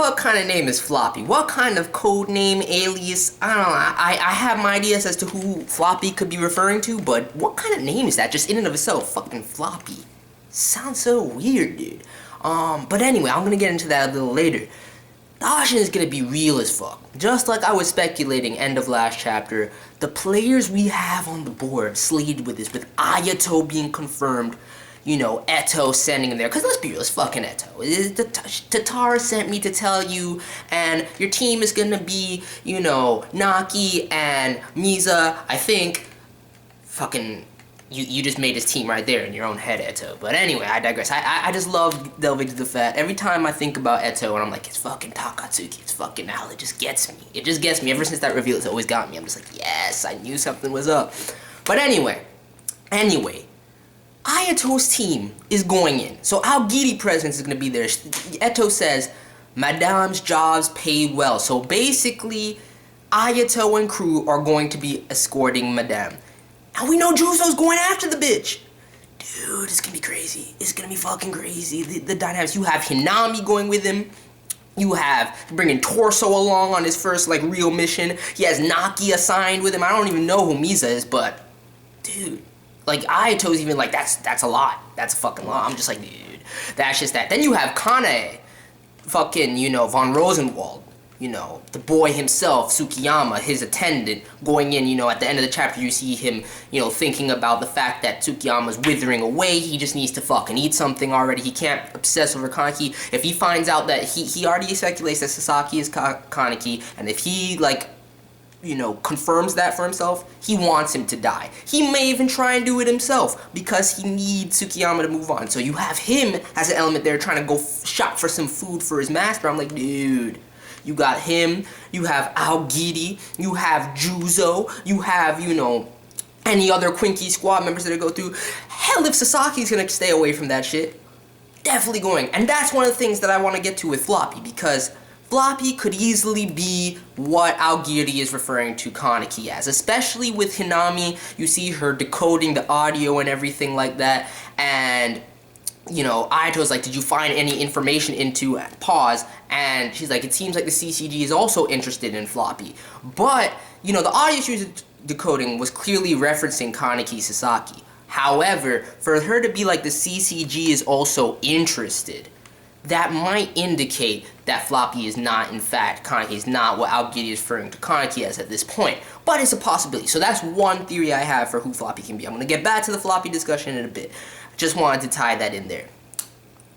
fuck kind of name is Floppy? What kind of code name, alias? I don't know. I have my ideas as to who Floppy could be referring to, but what kind of name is that? Just in and of itself, fucking Floppy. Sounds so weird, dude. But anyway, I'm gonna get into that a little later. The auction is gonna be real as fuck. Just like I was speculating end of last chapter, the players we have on the board slated with this, with Ayato being confirmed, you know, ETOOO sending him there. Because let's be real, it's fucking ETOOO. Tatara sent me to tell you, and your team is gonna be, you know, Naki and Miza, I think. Fucking, you just made his team right there in your own head, ETOOO. But anyway, I digress. I just love delving into the fact. Every time I think about ETOOO, and I'm like, it's fucking Takatsuki, it's fucking Al, it just gets me. It just gets me. Ever since that reveal, it's always got me. I'm just like, yes, I knew something was up. But anyway, Ayato's team is going in. So Aogiri's presence is going to be there. ETOOO says, Madame's jobs pay well. So basically, Ayato and crew are going to be escorting Madame. And we know Juuzo's going after the bitch. Dude, it's going to be crazy. It's going to be fucking crazy. The dynamics. You have Hinami going with him. You have bringing Torso along on his first, like, real mission. He has Naki assigned with him. I don't even know who Miza is, but, dude. Like, Ayato's even like, that's a lot. That's a fucking lot. I'm just like, dude, that's just that. Then you have Kanae, fucking, you know, von Rosenwald, you know, the boy himself, Tsukiyama, his attendant, going in, you know, at the end of the chapter, you see him, you know, thinking about the fact that Tsukiyama's withering away. He just needs to fucking eat something already. He can't obsess over Kaneki. If he finds out that he already speculates that Sasaki is Kaneki, and if he, like, you know, confirms that for himself, he wants him to die. He may even try and do it himself because he needs Tsukiyama to move on. So you have him as an element there trying to go shop for some food for his master. I'm like, dude, you got him, you have Aogiri, you have Juuzo, you have, you know, any other Quinky squad members that go through. Hell, if Sasaki's gonna stay away from that shit, definitely going. And that's one of the things that I want to get to with Floppy, because Floppy could easily be what Aogiri is referring to Kaneki as, especially with Hinami. You see her decoding the audio and everything like that, and, you know, Ayato's like, did you find any information into pause? And she's like, it seems like the CCG is also interested in Floppy. But, you know, the audio she was decoding was clearly referencing Kaneki Sasaki. However, for her to be like the CCG is also interested, that might indicate that Floppy is not, in fact, Kaneki is not what Aogiri is referring to Kaneki as at this point. But it's a possibility. So that's one theory I have for who Floppy can be. I'm going to get back to the Floppy discussion in a bit. Just wanted to tie that in there.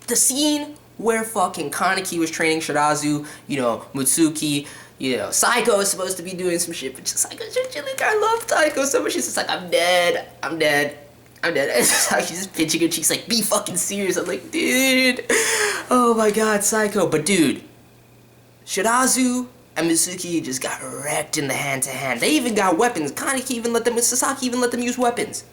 The scene where fucking Kaneki was training Shirazu, you know, Mutsuki, you know, Saiko is supposed to be doing some shit, but Saiko's just chilling. I love Saiko so much. She's just like, I'm dead. I'm dead. She's just pinching her cheeks like, be fucking serious. I'm like, dude. Oh my god, Saiko. But dude, Shirazu and Mutsuki just got wrecked in the hand-to-hand. They even got weapons. Kaneki even let them, Sasaki even let them use weapons.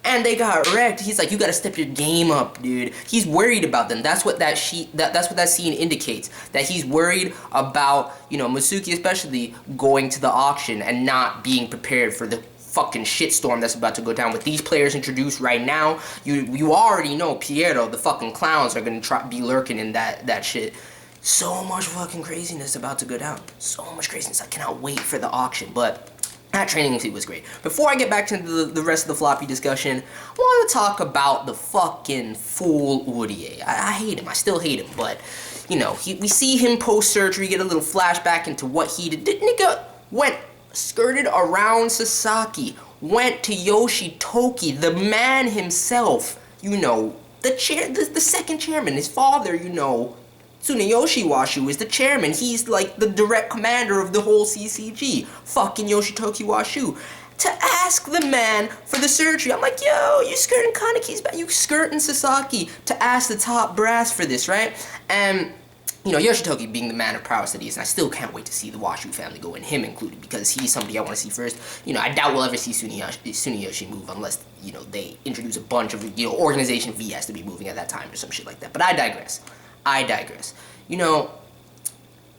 And they got wrecked. He's like, you gotta step your game up, dude. He's worried about them. That's what that's what that scene indicates. That he's worried about, you know, Mutsuki especially going to the auction and not being prepared for the fucking shitstorm that's about to go down with these players introduced right now. You already know Piero, the fucking clowns are gonna be lurking in that shit. So much fucking craziness about to go down. So much craziness. I cannot wait for the auction. But that training scene was great. Before I get back to the rest of the Floppy discussion, I want to talk about the fucking fool Urie. I hate him. I still hate him. But, you know, we see him post-surgery, get a little flashback into what he did. Nigga went skirted around Sasaki, went to Yoshitoki, the man himself, you know, the second chairman, his father, you know, Tsuneyoshi Washu is the chairman. He's like the direct commander of the whole CCG. Fucking Yoshitoki Washu. To ask the man for the surgery. I'm like, yo, you skirting Kaneki's back, you skirting Sasaki. To ask the top brass for this, right? And, you know, Yoshitoki being the man of prowess that he is, and I still can't wait to see the Washu family go in, him included, because he's somebody I want to see first. You know, I doubt we'll ever see Tsuneyoshi move unless, you know, they introduce a bunch of, you know, Organization V has to be moving at that time or some shit like that. But I digress. You know,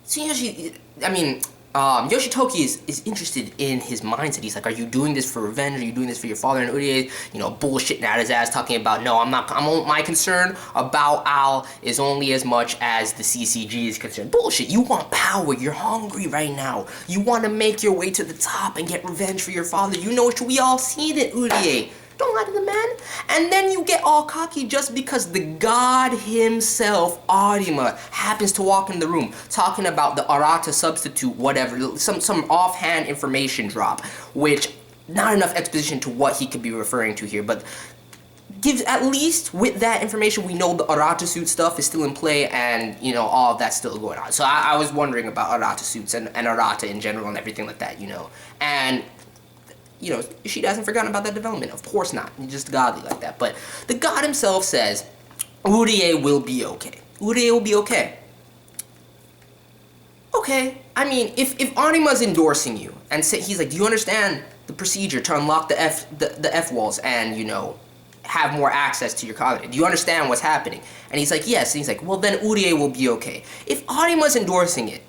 Tsuneyoshi, I mean, Yoshitoki is interested in his mindset. He's like, are you doing this for revenge? Are you doing this for your father? And Urie, bullshitting at his ass, talking about, no, I'm not, my concern about Al is only as much as the CCG is concerned. Bullshit, you want power, you're hungry right now. You want to make your way to the top and get revenge for your father. You know what, we all seen it, Urie. Don't lie to the man. And then you get all cocky just because the god himself, Arima, happens to walk in the room talking about the Arata substitute, whatever, some offhand information drop, which not enough exposition to what he could be referring to here, but gives, at least with that information, we know the Arata suit stuff is still in play and, all of that's still going on. So I was wondering about Arata suits and Arata in general and everything like that, And she hasn't forgotten about that development. Of course not. He's just godly like that. But the god himself says, Urie will be okay. Urie will be okay. Okay. I mean, if Arima's endorsing you and he's like, do you understand the procedure to unlock the F walls and, have more access to your colony? Do you understand what's happening? And he's like, yes. And he's like, well, then Urie will be okay. If Arima's endorsing it,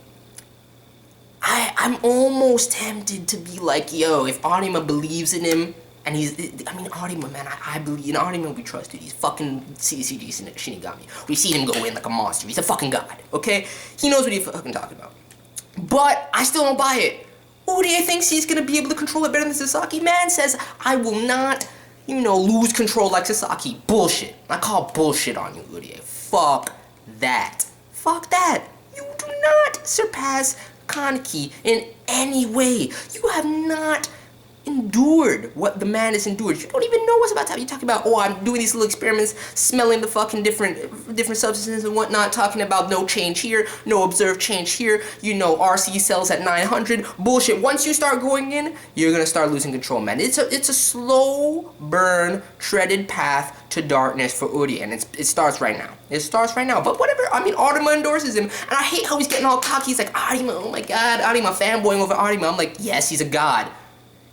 I'm almost tempted to be like, yo, if Arima believes in him, and Arima, man, I believe in Arima, we trust, dude. He's fucking CCG Shinigami. We've seen him go in like a monster. He's a fucking god, okay? He knows what he's fucking talking about. But I still don't buy it. Urie thinks he's gonna be able to control it better than Sasaki. Man says, I will not, lose control like Sasaki. Bullshit. I call bullshit on you, Urie. Fuck that. Fuck that. You do not surpass Kaneki in any way. You have not endured what the man has endured. You don't even know what's about to happen. You talking about, I'm doing these little experiments, smelling the fucking different substances and whatnot, talking about no change here, no observed change here, RC cells at 900. Bullshit. Once you start going in, you're gonna start losing control, man. It's a slow burn, treaded path to darkness for Urie, and it starts right now. It starts right now. But whatever, Arima endorses him, and I hate how he's getting all cocky. He's like, Arima, oh my god, Arima, fanboying over Arima. I'm like, yes, he's a god.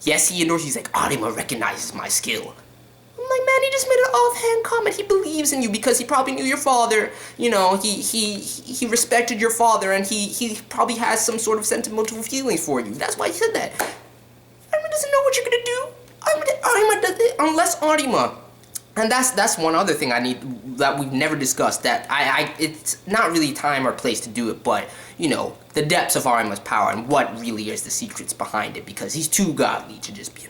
Yes, he endorses. He's like, Arima recognizes my skill. I'm like, man, he just made an offhand comment. He believes in you because he probably knew your father. He respected your father, and he probably has some sort of sentimental feelings for you. That's why he said that. Arima doesn't know what you're gonna do. Arima does it unless Arima. And that's one other thing I need that we've never discussed. That it's not really time or place to do it, but the depths of Arima's power and what really is the secrets behind it, because he's too godly to just be.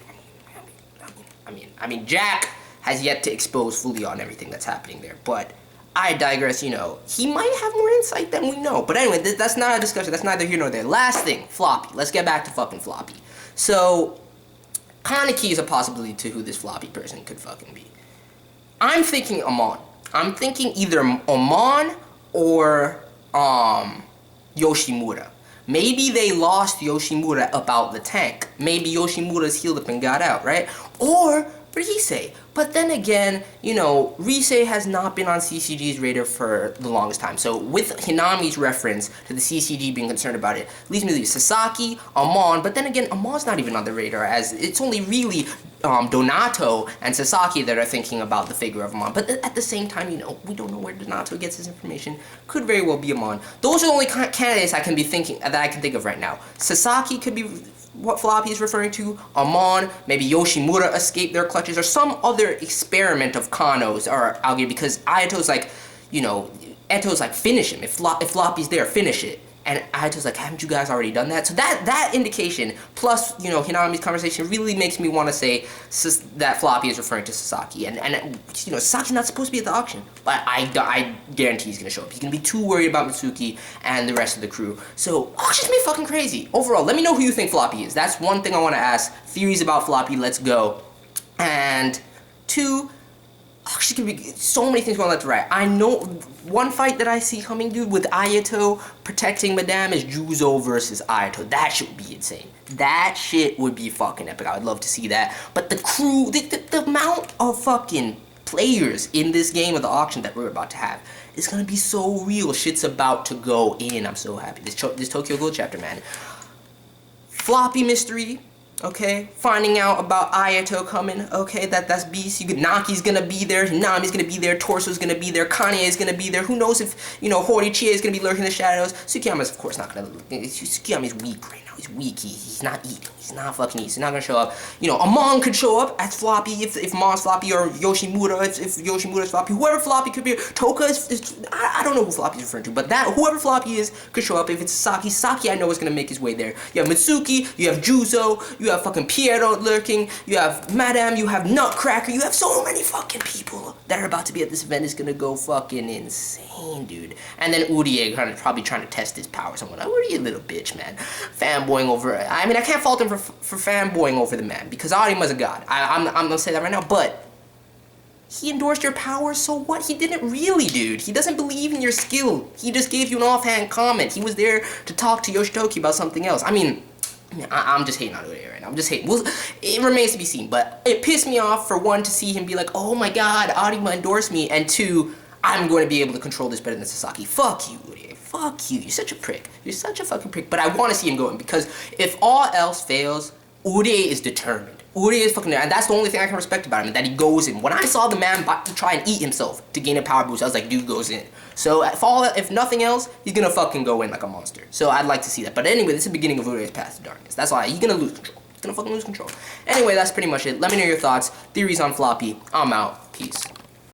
Jack has yet to expose fully on everything that's happening there, but I digress. He might have more insight than we know. But anyway, that's not a discussion. That's neither here nor there. Last thing, Floppy. Let's get back to fucking Floppy. So, Kaneki is a possibility to who this Floppy person could fucking be. I'm thinking Amon. I'm thinking either Amon or Yoshimura. Maybe they lost Yoshimura about the tank. Maybe Yoshimura's healed up and got out, right? Or Rize. But then again, Rize has not been on CCG's radar for the longest time. So with Hinami's reference to the CCG being concerned about it, leads me to Sasaki, Amon, but then again, Amon's not even on the radar, as it's only really Donato and Sasaki that are thinking about the figure of Amon. But at the same time, we don't know where Donato gets his information. Could very well be Amon. Those are the only candidates that I can think of right now. Sasaki could be what Floppy is referring to. Amon, maybe Yoshimura escaped their clutches, or some other experiment of Kano's or Algae, because Ayato's like, Eto's like, finish him. If Floppy's there, finish it. And Ayato's like, haven't you guys already done that? So that indication, plus, Hinami's conversation, really makes me want to say that Floppy is referring to Sasaki. And Sasaki's not supposed to be at the auction, but I guarantee he's going to show up. He's going to be too worried about Mutsuki and the rest of the crew. So, auction's gonna be fucking crazy. Overall, let me know who you think Floppy is. That's one thing I want to ask. Theories about Floppy, let's go. And 2, auction's gonna be so many things going left to right. I know one fight that I see coming, dude, with Ayato protecting Madame is Juuzo versus Ayato. That shit would be insane. That shit would be fucking epic. I would love to see that. But the crew, the amount of fucking players in this game of the auction that we're about to have is gonna be so real. Shit's about to go in. I'm so happy. This Tokyo Ghoul chapter, man. Floppy mystery. Okay, finding out about Ayato coming. Okay, that's beast. Naki's gonna be there. Nami's gonna be there. Torso's gonna be there. Kanae is gonna be there. Who knows if Horichie is gonna be lurking in the shadows. Tsukiyama's of course not gonna. Tsukiyama's weak right now. He's weak. He's not eating. He's not fucking eating. He's not gonna show up. Amon could show up as Floppy if Mon's Floppy, or Yoshimura if Yoshimura's Floppy. Whoever Floppy could be. Toka is I don't know who Floppy's referring to, but whoever Floppy is could show up. If it's Sasaki, Sasaki I know is gonna make his way there. You have Mutsuki. You have Juuzo. You have fucking Piero lurking. You have Madame. You have Nutcracker. You have so many fucking people that are about to be at this event. Is gonna go fucking insane, dude. And then Urie probably trying to test his powers. I'm like, Urie, you little bitch, man. Fanboying over. I mean, I can't fault him for fanboying over the man because Arima's a god. I'm gonna say that right now, but he endorsed your powers, so what? He didn't really, dude. He doesn't believe in your skill. He just gave you an offhand comment. He was there to talk to Yoshitoki about something else. I mean, I'm just hating on Urie right now. I'm just hating. Well, it remains to be seen, but it pissed me off for one to see him be like, oh my god, Arima endorsed me, and two, I'm going to be able to control this better than Sasaki. Fuck you, Urie. Fuck you. You're such a prick. You're such a fucking prick. But I want to see him going because if all else fails, Urie is determined. Urie is fucking, and that's the only thing I can respect about him, that he goes in. When I saw the man try and eat himself to gain a power boost, I was like, dude goes in. So if nothing else, he's gonna fucking go in like a monster. So I'd like to see that. But anyway, this is the beginning of Urie's path to darkness. That's why he's gonna lose control. He's gonna fucking lose control. Anyway, that's pretty much it. Let me know your thoughts, theories on Floppy. I'm out. Peace.